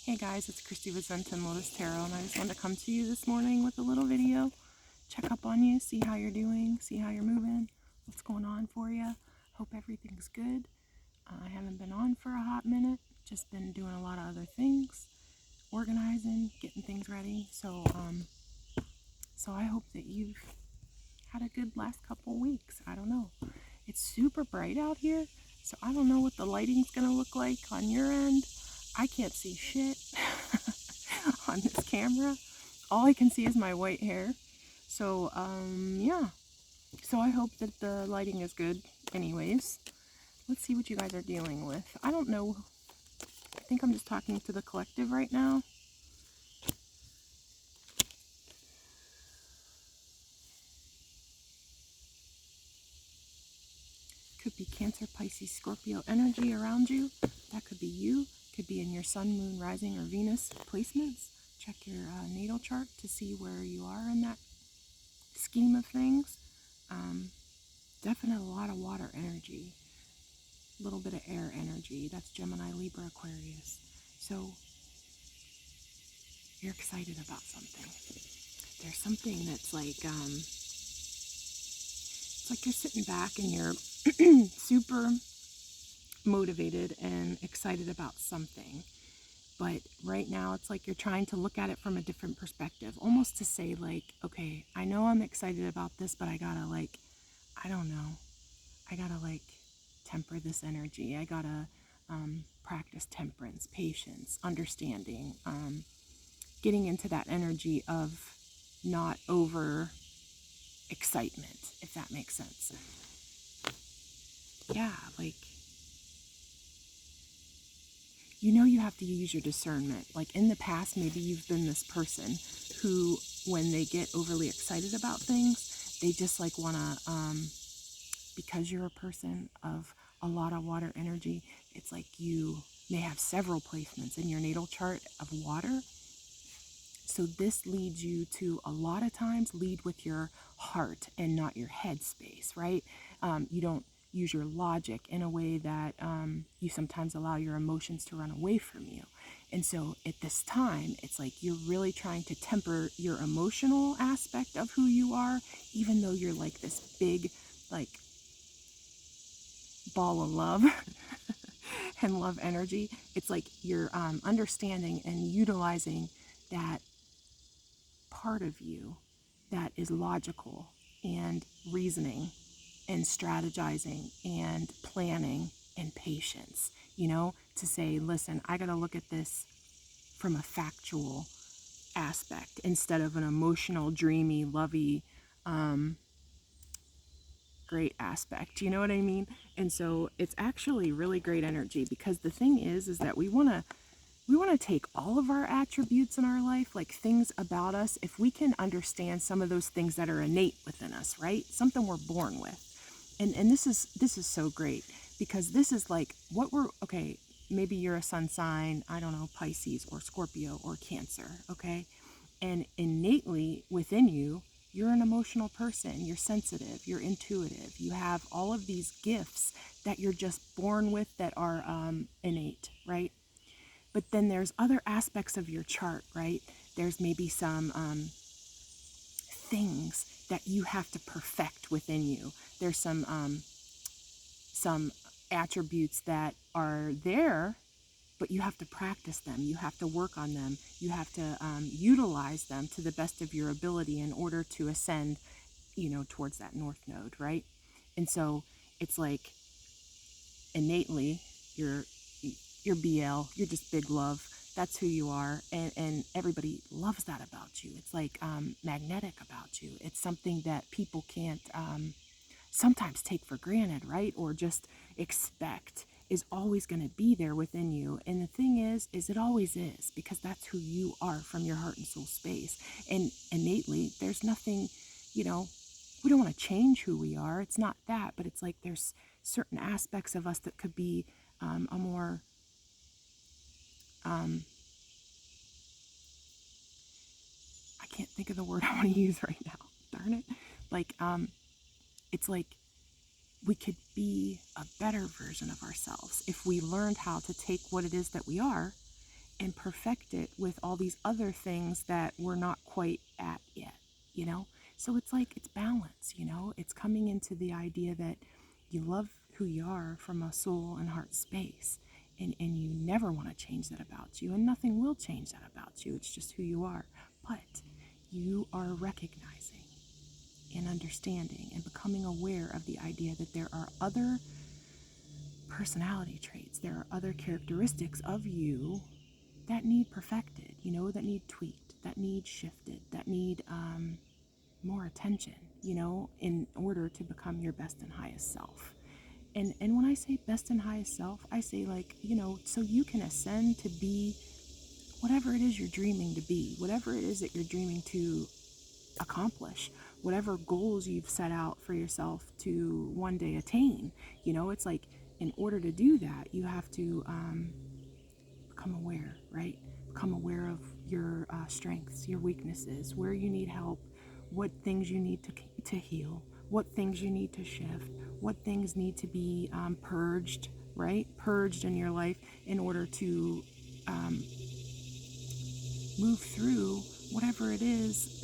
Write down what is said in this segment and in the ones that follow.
Hey guys, it's Christy with Zen Lotus Tarot, and I just wanted to come to you this morning with a little video, check up on you, see how you're doing, see how you're moving, what's going on for you. Hope everything's good. I haven't been on for a hot minute, just been doing a lot of other things, organizing, getting things ready. So I hope that you've had a good last couple weeks. I don't know. It's super bright out here, so I don't know what the lighting's gonna look like on your end. I can't see shit on this camera. All I can see is my white hair. So, yeah. So I hope that the lighting is good anyways. Let's see what you guys are dealing with. I don't know. I think I'm just talking to the collective right now. Could be Cancer, Pisces, Scorpio energy around you. That could be you. Could be in your sun, moon, rising, or Venus placements. Check your natal chart to see where you are in that scheme of things. Definitely a lot of water energy. A little bit of air energy. That's Gemini, Libra, Aquarius. So you're excited about something. There's something that's like, it's like you're sitting back and you're super motivated and excited about something. But right now it's like you're trying to look at it from a different perspective. Almost to say like, okay, I know I'm excited about this, but I gotta like, I don't know. I gotta like temper this energy. I gotta practice temperance, patience, understanding, getting into that energy of not over excitement, if that makes sense. Yeah, like, you have to use your discernment. Like in the past, maybe you've been this person who, when they get overly excited about things, they just like wanna, because you're a person of a lot of water energy, it's like you may have several placements in your natal chart of water. So this leads you to a lot of times lead with your heart and not your head space, right? You don't use your logic in a way that you sometimes allow your emotions to run away from you. And so at this time, it's like you're really trying to temper your emotional aspect of who you are, even though you're like this big, like, ball of love and love energy. It's like you're understanding and utilizing that part of you that is logical and reasoning and strategizing and planning and patience, to say, listen, I got to look at this from a factual aspect instead of an emotional, dreamy, lovey, great aspect. You know what I mean? And so it's actually really great energy, because the thing is that we want to take all of our attributes in our life, like things about us, if we can understand some of those things that are innate within us, right? Something we're born with. And this is so great, because this is like what okay, maybe you're a sun sign, I don't know, Pisces or Scorpio or Cancer, okay? And innately within you, you're an emotional person, you're sensitive, you're intuitive, you have all of these gifts that you're just born with that are innate, right? But then there's other aspects of your chart, right? There's maybe some things that you have to perfect within you. There's some attributes that are there, but you have to practice them. You have to work on them. You have to utilize them to the best of your ability in order to ascend, towards that north node, right? And so it's like innately you're BL, you're just big love. That's who you are, and everybody loves that about you. It's like magnetic about you. It's something that people can't sometimes take for granted, right? Or just expect is always going to be there within you. And the thing is it always is, because that's who you are from your heart and soul space. And innately, there's nothing, we don't want to change who we are. It's not that, but it's like there's certain aspects of us that could be a more I can't think of the word I want to use right now. Darn it. Like, it's like we could be a better version of ourselves if we learned how to take what it is that we are and perfect it with all these other things that we're not quite at yet, you know? So it's like, it's balance, you know? It's coming into the idea that you love who you are from a soul and heart space. And you never want to change that about you, and nothing will change that about you. It's just who you are. But you are recognizing and understanding and becoming aware of the idea that there are other personality traits, there are other characteristics of you that need perfected, you know, that need tweaked, that need shifted, that need more attention, you know, in order to become your best and highest self. And when I say best and highest self, I say, like, you know, so you can ascend to be whatever it is you're dreaming to be, whatever it is that you're dreaming to accomplish, whatever goals you've set out for yourself to one day attain. You know, it's like, in order to do that, you have to become aware, right? Become aware of your strengths, your weaknesses, where you need help, what things you need to heal, what things you need to shift, what things need to be purged, right? Purged in your life in order to move through whatever it is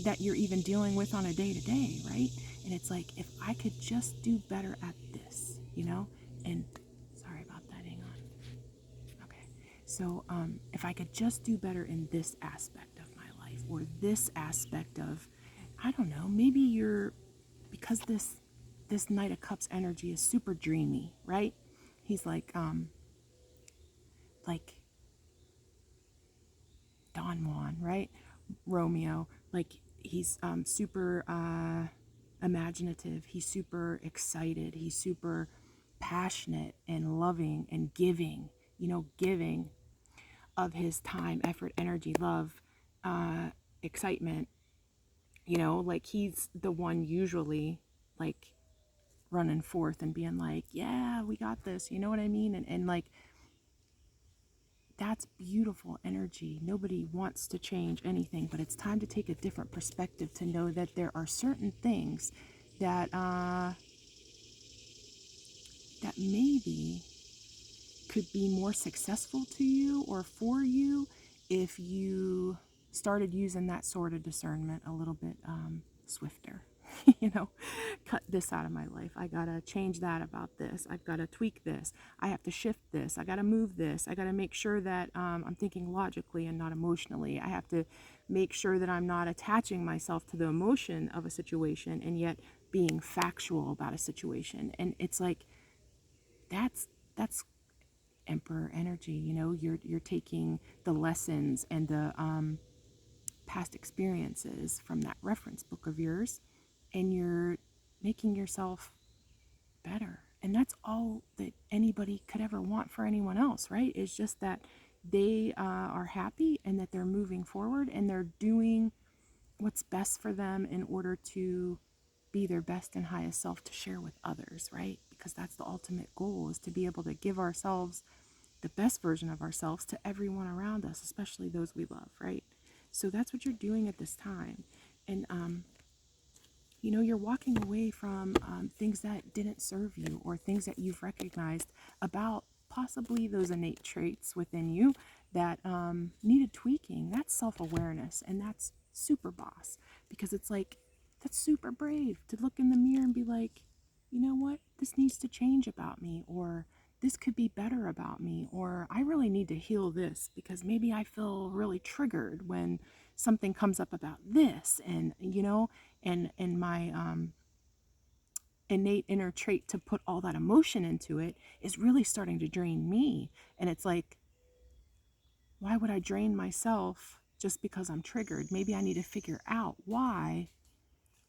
that you're even dealing with on a day-to-day, right? And it's like, if I could just do better at this, you know? And sorry about that, hang on. Okay. So if I could just do better in this aspect of my life, or this aspect of, I don't know, maybe because this Knight of Cups energy is super dreamy, right? He's like Don Juan, right? Romeo, like, he's super imaginative, he's super excited, he's super passionate and loving and giving, you know, giving of his time, effort, energy, love, excitement, you know, like, he's the one usually, like, running forth and being like, yeah, we got this, you know what I mean? And like, that's beautiful energy. Nobody wants to change anything, but it's time to take a different perspective to know that there are certain things that that maybe could be more successful to you or for you if you started using that sort of discernment a little bit swifter. You know, cut this out of my life. I gotta change that about this. I've gotta tweak this. I have to shift this. I gotta move this. I gotta make sure that I'm thinking logically and not emotionally. I have to make sure that I'm not attaching myself to the emotion of a situation and yet being factual about a situation. And it's like, that's emperor energy. You know, you're taking the lessons and the past experiences from that reference book of yours, and you're making yourself better. And that's all that anybody could ever want for anyone else, right? It's just that they are happy and that they're moving forward and they're doing what's best for them in order to be their best and highest self to share with others, right? Because that's the ultimate goal, is to be able to give ourselves the best version of ourselves to everyone around us, especially those we love, right? So that's what you're doing at this time. And you know, you're walking away from things that didn't serve you, or things that you've recognized about possibly those innate traits within you that needed tweaking. That's self-awareness, and that's super boss, because it's like, that's super brave to look in the mirror and be like, you know what, this needs to change about me, or this could be better about me, or I really need to heal this because maybe I feel really triggered when something comes up about this, and you know, and my innate inner trait to put all that emotion into it is really starting to drain me. And it's like, why would I drain myself just because I'm triggered? Maybe I need to figure out why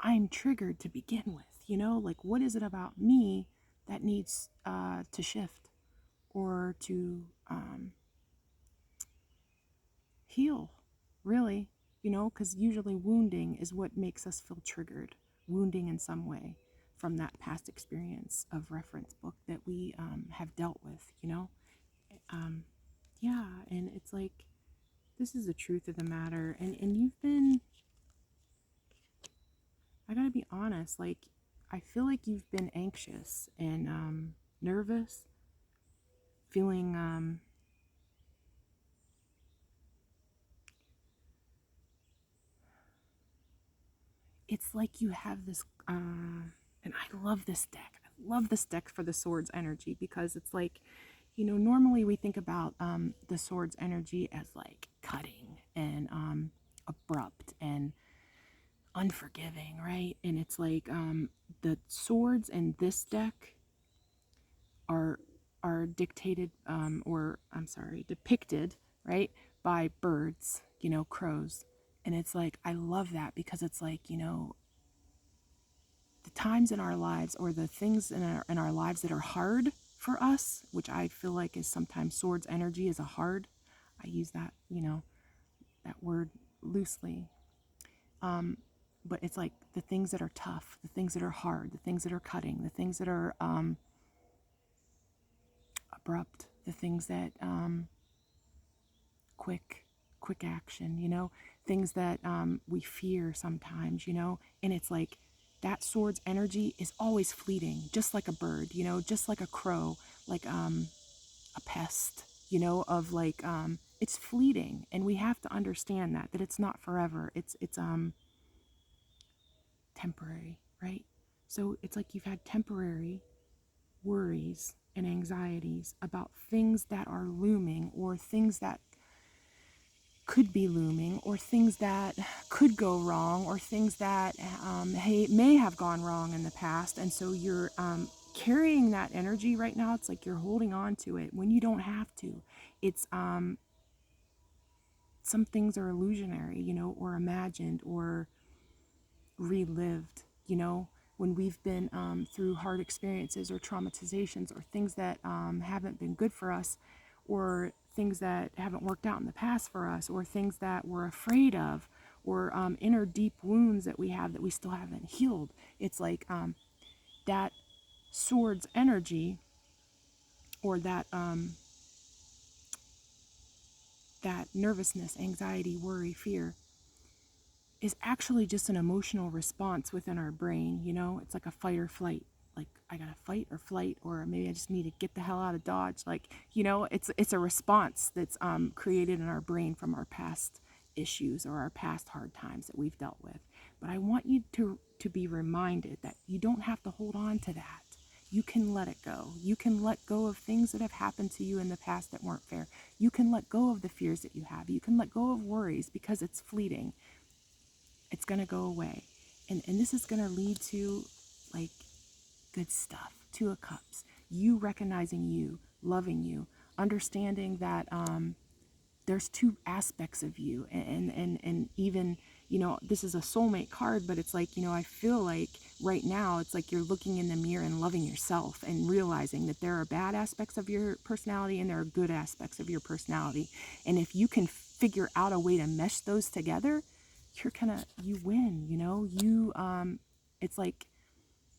I'm triggered to begin with. You know, like, what is it about me that needs to shift or to heal, really? You know, because usually wounding is what makes us feel triggered, wounding in some way from that past experience of reference book that we have dealt with, you know? Um, yeah, and it's like, this is the truth of the matter. And you've been, I gotta be honest, like, I feel like you've been anxious and nervous, feeling it's like you have this, and I love this deck. I love this deck for the swords energy because it's like, normally we think about the swords energy as like cutting and abrupt and unforgiving, right? And it's like the swords in this deck are dictated or I'm sorry, depicted, right, by birds, crows. And it's like I love that because it's like, the times in our lives or the things in our lives that are hard for us, which I feel like is sometimes swords energy is a hard. I use that, that word loosely. But it's like the things that are tough, the things that are hard, the things that are cutting, the things that are abrupt, the things that quick action, things that we fear sometimes, and it's like that sword's energy is always fleeting, just like a bird, just like a crow, like a pest, of like it's fleeting, and we have to understand that it's not forever. It's temporary, right? So it's like you've had temporary worries and anxieties about things that are looming or things that could be looming or things that could go wrong or things that may have gone wrong in the past. And so you're carrying that energy right now. It's like you're holding on to it when you don't have to. It's some things are illusionary, or imagined or relived, when we've been through hard experiences or traumatizations or things that haven't been good for us, or things that haven't worked out in the past for us, or things that we're afraid of, or inner deep wounds that we have that we still haven't healed. It's like that sword's energy, or that nervousness, anxiety, worry, fear, is actually just an emotional response within our brain. It's like a fight or flight. Like I gotta fight or flight, or maybe I just need to get the hell out of Dodge. Like, it's a response that's created in our brain from our past issues or our past hard times that we've dealt with. But I want you to be reminded that you don't have to hold on to that. You can let it go. You can let go of things that have happened to you in the past that weren't fair. You can let go of the fears that you have. You can let go of worries because it's fleeting. It's going to go away. And this is going to lead to like good stuff. Two of Cups. You recognizing you, loving you, understanding that there's two aspects of you. And even, this is a soulmate card, but it's like, I feel like right now it's like you're looking in the mirror and loving yourself and realizing that there are bad aspects of your personality and there are good aspects of your personality. And if you can figure out a way to mesh those together, you win, it's like